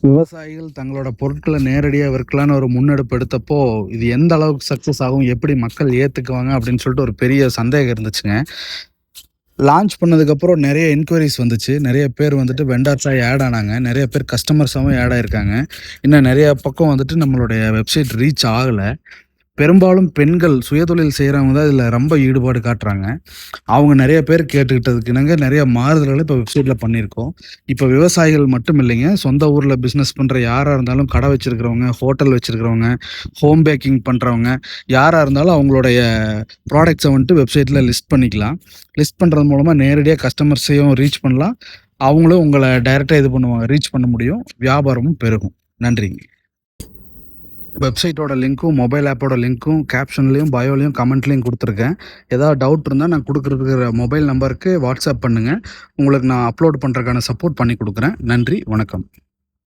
விவசாயிகள் தங்களோட பொருட்கள நேரடியா விற்கலான்னு ஒரு முன்னெடுப்பு எடுத்தப்போ, இது எந்த அளவுக்கு சக்சஸ் ஆகும்? எப்படி மக்கள் ஏத்துக்குவாங்க? அப்படின்னு சொல்லிட்டு ஒரு பெரிய சந்தேகம் இருந்துச்சுங்க. லான்ச் பண்ணதுக்கப்புறம் நெறைய என்குயரீஸ் வந்துச்சு. நெறைய பேர் வந்துட்டு வெண்டார்ஸா ஆட் ஆனாங்க. நெறைய பேர் கஸ்டமர்ஸாவும் ஆட் ஆயிருக்காங்க. இன்னும் நெறைய பக்கம் வந்துட்டு நம்மளுடைய வெப்சைட் ரீச் ஆகல. பெரும்பாலும் பெண்கள் சுயதொழில் செய்றவங்க தான் இதில ரொம்ப ஈடுபாடு காட்டுறாங்க. அவங்க நெறைய பேர் கேட்டுக்கிட்டதுக்கு இணங்க நெறைய மாறுதல்கள இப்ப வெப்சைட்ல பண்ணியிருக்கோம். இப்ப விவசாயிகள் மட்டும் இல்லைங்க. சொந்த ஊர்ல பிசினஸ் பண்ற யாரா இருந்தாலும் கடை வச்சிருக்கிறவங்க, ஹோட்டல் வச்சிருக்கிறவங்க, ஹோம் பேக்கிங் பண்றவங்க, யாரா இருந்தாலும் அவங்களுடைய ப்ராடக்ட்ஸ வந்துட்டு வெப்சைட்ல லிஸ்ட் பண்ணிக்கலாம். லிஸ்ட் பண்றது மூலமா நேரடியா கஸ்டமர்ஸையும் ரீச் பண்ணலாம். அவங்களும் உங்கள டைரக்ட்டா இது பண்ணுவாங்க. ரீச் பண்ண முடியும். வியாபாரமும் பெருகும். நன்றிங்க. வெப்சைட்டோட லிங்க்கும், மொபைல் ஆப்போட லிங்க்கும் கேப்ஷன்லயும், பயோலயும், கமெண்ட்லயும் குடுத்துருக்கேன். ஏதாவது டவுட் இருந்தா நான் குடுக்குற மொபைல் நம்பருக்கு வாட்ஸ்அப் பண்ணுங்க. உங்களுக்கு நான் அப்லோட் பண்றதுக்கான சப்போர்ட் பண்ணி குடுக்குறேன். நன்றி, வணக்கம்.